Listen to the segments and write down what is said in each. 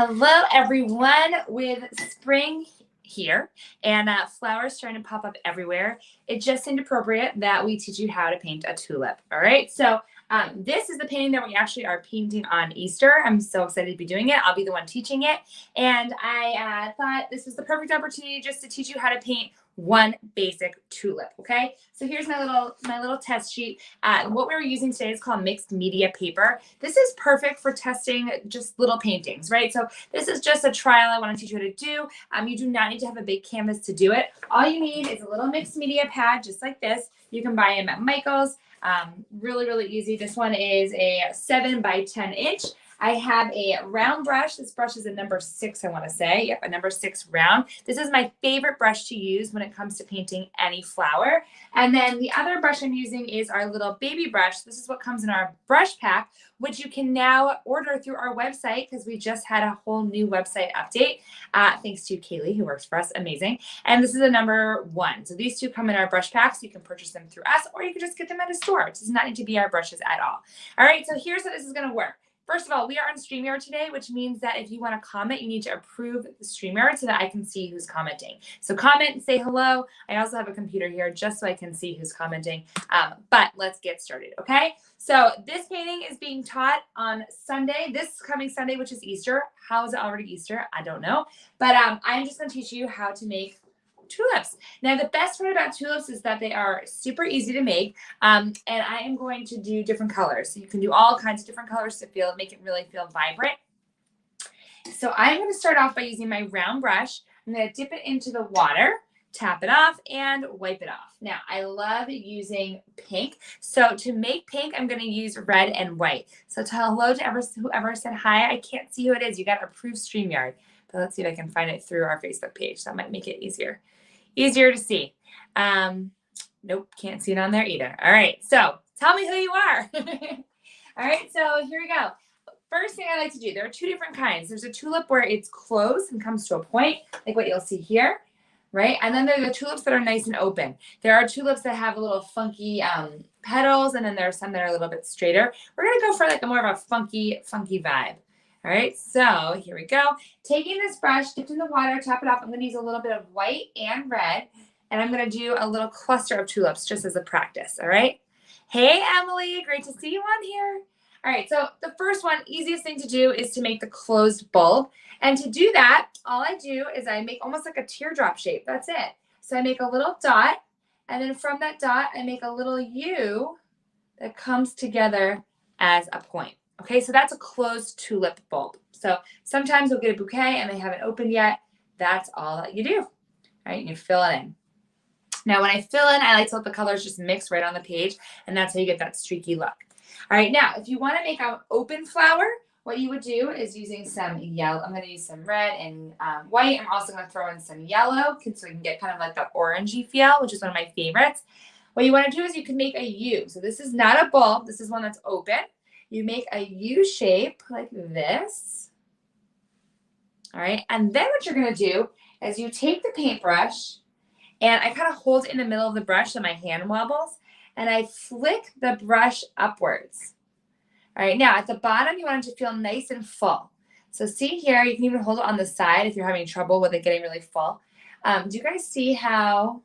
Hello, everyone. With spring here and flowers starting to pop up everywhere, it just seemed appropriate that we teach you how to paint a tulip. All right. So this is the painting that we actually are painting on Easter. I'm so excited to be doing it. I'll be the one teaching it. And I thought this was the perfect opportunity just to teach you how to paint one basic tulip. Okay, so here's my little test sheet. What we're using today is called mixed media paper. This is perfect for testing just little paintings, right? So this is just a trial I want to teach you how to do. You do not need to have a big canvas to do it. All you need is a little mixed media pad just like this. You can buy them at Michael's. Really easy. This one is a 7 by 10 inch. I have a round brush. This brush is a number 6, I want to say. Yep, a number 6 round. This is my favorite brush to use when it comes to painting any flower. And then the other brush I'm using is our little baby brush. This is what comes in our brush pack, which you can now order through our website because we just had a whole new website update. Thanks to Kaylee, who works for us. Amazing. And this is a number 1. So these two come in our brush pack, so you can purchase them through us, or you can just get them at a store. It does not need to be our brushes at all. All right, so here's how this is going to work. First of all, we are on StreamYard today, which means that if you want to comment, you need to approve the StreamYard so that I can see who's commenting. So comment and say hello. I also have a computer here just so I can see who's commenting. But let's get started, okay? So this painting is being taught on Sunday, this coming Sunday, which is Easter. How is it already Easter? I don't know. But I'm just going to teach you how to make tulips. Now, the best part about tulips is that they are super easy to make, and I am going to do different colors. So you can do all kinds of different colors to make it really feel vibrant. So I'm going to start off by using my round brush. I'm going to dip it into the water, tap it off, and wipe it off. Now, I love using pink. So to make pink, I'm going to use red and white. So tell hello to whoever said hi. I can't see who it is. You got to approve StreamYard. But let's see if I can find it through our Facebook page. That might make it easier to see. Nope, can't see it on there either. All right, so tell me who you are. All right, so here we go. First thing I like to do, there are 2 different kinds. There's a tulip where it's closed and comes to a point, like what you'll see here, right? And then there are the tulips that are nice and open. There are tulips that have a little funky petals, and then there are some that are a little bit straighter. We're gonna go for like a more of a funky vibe. All right, so here we go. Taking this brush, dipped in the water, tap it off. I'm going to use a little bit of white and red, and I'm going to do a little cluster of tulips just as a practice, all right? Hey, Emily, great to see you on here. All right, so the first one, easiest thing to do is to make the closed bulb. And to do that, all I do is I make almost like a teardrop shape. That's it. So I make a little dot, and then from that dot, I make a little U that comes together as a point. Okay, so that's a closed tulip bulb. So sometimes you'll get a bouquet and they haven't opened yet. That's all that you do. All right, you fill it in. Now, when I fill in, I like to let the colors just mix right on the page, and that's how you get that streaky look. All right, now, if you want to make an open flower, what you would do is using some yellow. I'm going to use some red and white. I'm also going to throw in some yellow so we can get kind of like that orangey feel, which is one of my favorites. What you want to do is you can make a U. So this is not a bulb. This is one that's open. You make a U shape like this. All right, and then what you're going to do is you take the paintbrush, and I kind of hold it in the middle of the brush so my hand wobbles, and I flick the brush upwards. All right, now at the bottom, you want it to feel nice and full. So see here, you can even hold it on the side if you're having trouble with it getting really full. Do you guys see how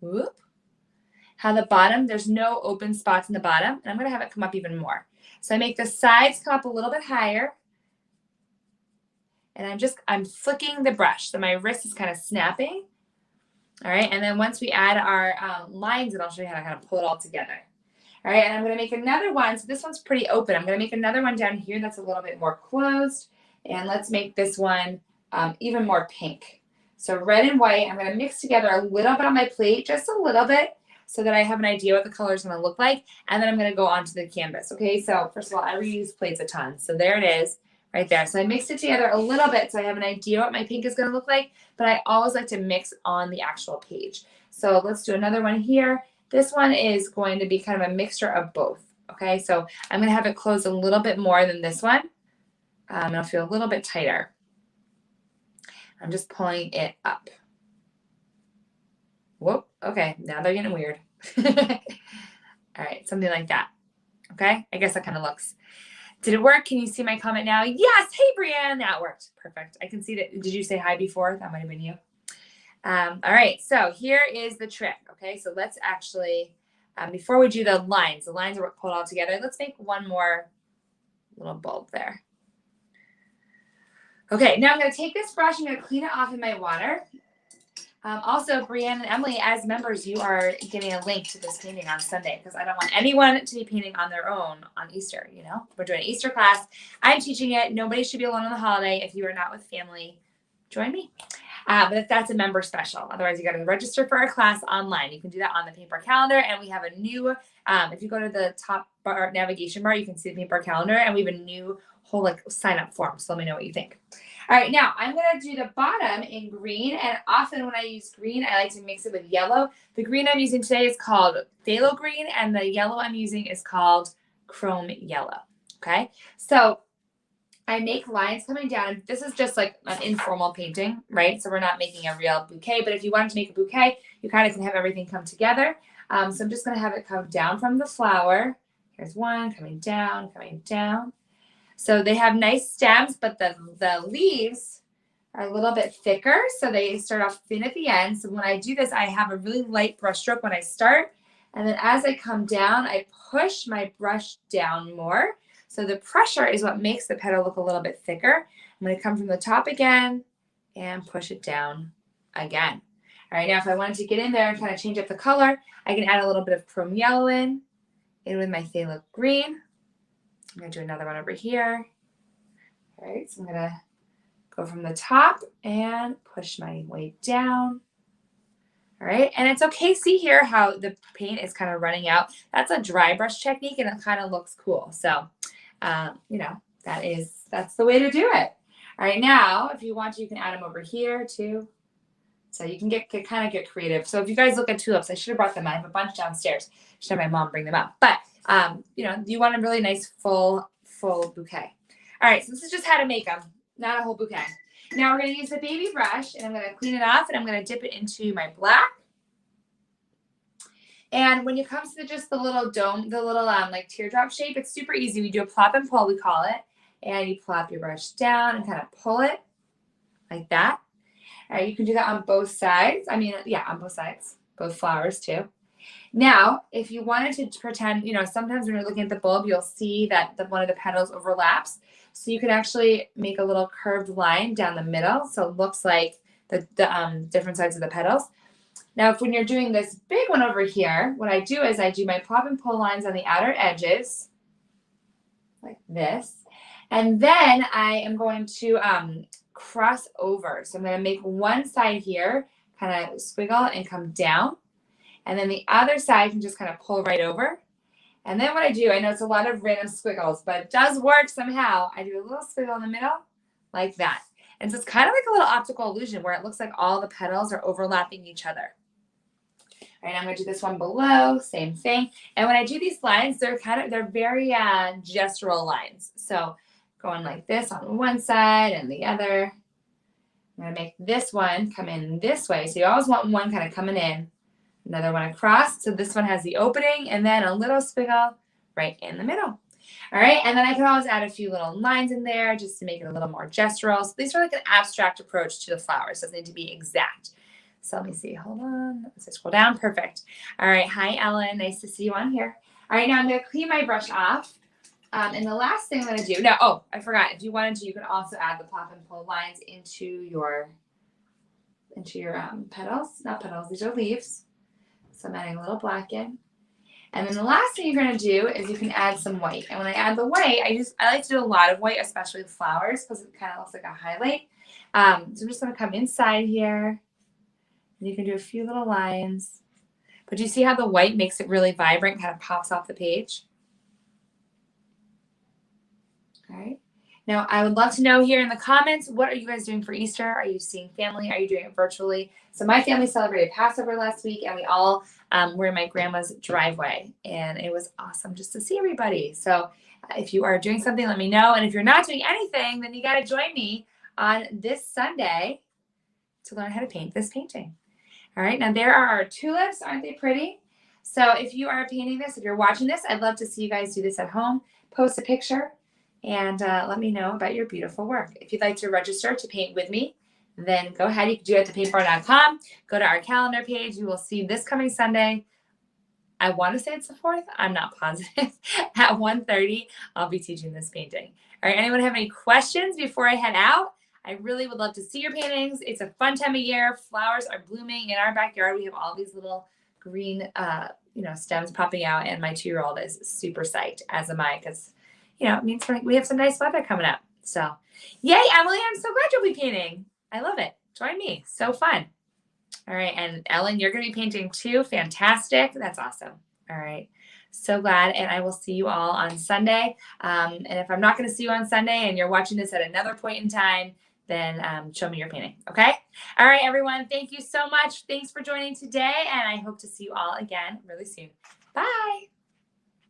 the bottom, there's no open spots in the bottom, and I'm going to have it come up even more. So I make the sides come up a little bit higher, and I'm flicking the brush. So my wrist is kind of snapping. All right, and then once we add our lines, and I'll show you how to kind of pull it all together. All right, and I'm going to make another one. So this one's pretty open. I'm going to make another one down here that's a little bit more closed, and let's make this one even more pink. So red and white, I'm going to mix together a little bit on my plate, just a little bit, so that I have an idea what the color is going to look like, and then I'm going to go onto the canvas, okay? So first of all, I reuse plates a ton, so there it is right there. So I mixed it together a little bit so I have an idea what my pink is going to look like, but I always like to mix on the actual page. So let's do another one here. This one is going to be kind of a mixture of both, okay? So I'm going to have it close a little bit more than this one. It'll feel a little bit tighter. I'm just pulling it up. Whoop, okay, now they're getting weird. All right, something like that, okay? I guess that kind of looks Did it work? Can you see my comment now? Yes. Hey, Brianne. That worked. Perfect. I can see that. Did you say hi before? That might have been you. All right. So here is the trick. Okay. So let's actually, before we do the lines are pulled all together. Let's make one more little bulb there. Okay. Now I'm going to take this brush. I'm going to clean it off in my water. Also, Brianne and Emily, as members, you are getting a link to this painting on Sunday because I don't want anyone to be painting on their own on Easter. You know, we're doing an Easter class. I'm teaching it. Nobody should be alone on the holiday. If you are not with family, join me. But that's a member special. Otherwise, you got to register for our class online. You can do that on the paper calendar. And we have a new, if you go to the top bar, navigation bar, you can see the paper calendar. And we have a new whole sign up form. So let me know what you think. All right, now I'm going to do the bottom in green. And often when I use green, I like to mix it with yellow. The green I'm using today is called phthalo green. And the yellow I'm using is called chrome yellow. Okay, so I make lines coming down. This is just like an informal painting, right? So we're not making a real bouquet, but if you wanted to make a bouquet, you kind of can have everything come together. So I'm just going to have it come down from the flower. Here's one coming down, coming down. So they have nice stems, but the leaves are a little bit thicker. So they start off thin at the end. So when I do this, I have a really light brush stroke when I start. And then as I come down, I push my brush down more. So the pressure is what makes the petal look a little bit thicker. I'm going to come from the top again and push it down again. All right, now if I wanted to get in there and kind of change up the color, I can add a little bit of chrome yellow in with my phthalo green. I'm going to do another one over here. All right, so I'm going to go from the top and push my way down. All right, and it's okay. See here how the paint is kind of running out. That's a dry brush technique, and it kind of looks cool. So, you know, that's the way to do it. All right, now if you want to, you can add them over here too. So you can kind of get creative. So if you guys look at tulips, I should have brought them. I have a bunch downstairs. Should have my mom bring them up. But you know, you want a really nice full bouquet. All right, so this is just how to make them, not a whole bouquet. Now we're going to use the baby brush, and I'm going to clean it off, and I'm going to dip it into my black. And when it comes to just the little dome, the little like teardrop shape, it's super easy. We do a plop and pull, we call it. And you plop your brush down and kind of pull it like that. All right, you can do that on both sides. I mean, yeah, on both sides, both flowers too. Now, if you wanted to pretend, you know, sometimes when you're looking at the bulb, you'll see that one of the petals overlaps. So you can actually make a little curved line down the middle. So it looks like the different sides of the petals. Now, when you're doing this big one over here, what I do is I do my plop and pull lines on the outer edges, like this. And then I am going to cross over. So I'm going to make one side here, kind of squiggle and come down. And then the other side can just kind of pull right over. And then what I do, I know it's a lot of random squiggles, but it does work somehow. I do a little squiggle in the middle like that. And so it's kind of like a little optical illusion where it looks like all the petals are overlapping each other. All right, I'm going to do this one below, same thing. And when I do these lines, they're very gestural lines. So going like this on one side and the other. I'm going to make this one come in this way. So you always want one kind of coming in, another one across. So this one has the opening and then a little squiggle right in the middle. All right, and then I can always add a few little lines in there just to make it a little more gestural. So these are like an abstract approach to the flowers. It doesn't need to be exact. So let me see. Hold on. Let's scroll down. Perfect. All right. Hi, Ellen. Nice to see you on here. All right. Now I'm going to clean my brush off. And the last thing I'm going to do now, oh, I forgot. If you wanted to, you can also add the plop and pull lines into your petals. Not petals. These are leaves. So I'm adding a little black in. And then the last thing you're going to do is you can add some white. And when I add the white, I like to do a lot of white, especially with flowers, because it kind of looks like a highlight. So I'm just going to come inside here. And you can do a few little lines. But do you see how the white makes it really vibrant, kind of pops off the page? All right. Now, I would love to know here in the comments, what are you guys doing for Easter? Are you seeing family? Are you doing it virtually? So my family celebrated Passover last week, and we all were in my grandma's driveway. And it was awesome just to see everybody. So if you are doing something, let me know. And if you're not doing anything, then you got to join me on this Sunday to learn how to paint this painting. All right, now there are our tulips. Aren't they pretty? So if you are painting this, if you're watching this, I'd love to see you guys do this at home. Post a picture and let me know about your beautiful work. If you'd like to register to paint with me, then go ahead. You can do it at thepaintbar.com. Go to our calendar page. You will see this coming Sunday. I want to say it's the 4th. I'm not positive. At 1:30, I'll be teaching this painting. All right, anyone have any questions before I head out? I really would love to see your paintings. It's a fun time of year. Flowers are blooming in our backyard. We have all these little green stems popping out, and my 2-year-old is super psyched, as am I, because it means we have some nice weather coming up. So yay, Emily, I'm so glad you'll be painting. I love it. Join me. So fun. All right. And Ellen, you're going to be painting too. Fantastic. That's awesome. All right. So glad. And I will see you all on Sunday. And if I'm not going to see you on Sunday and you're watching this at another point in time, then show me your painting. Okay. All right, everyone. Thank you so much. Thanks for joining today. And I hope to see you all again really soon. Bye.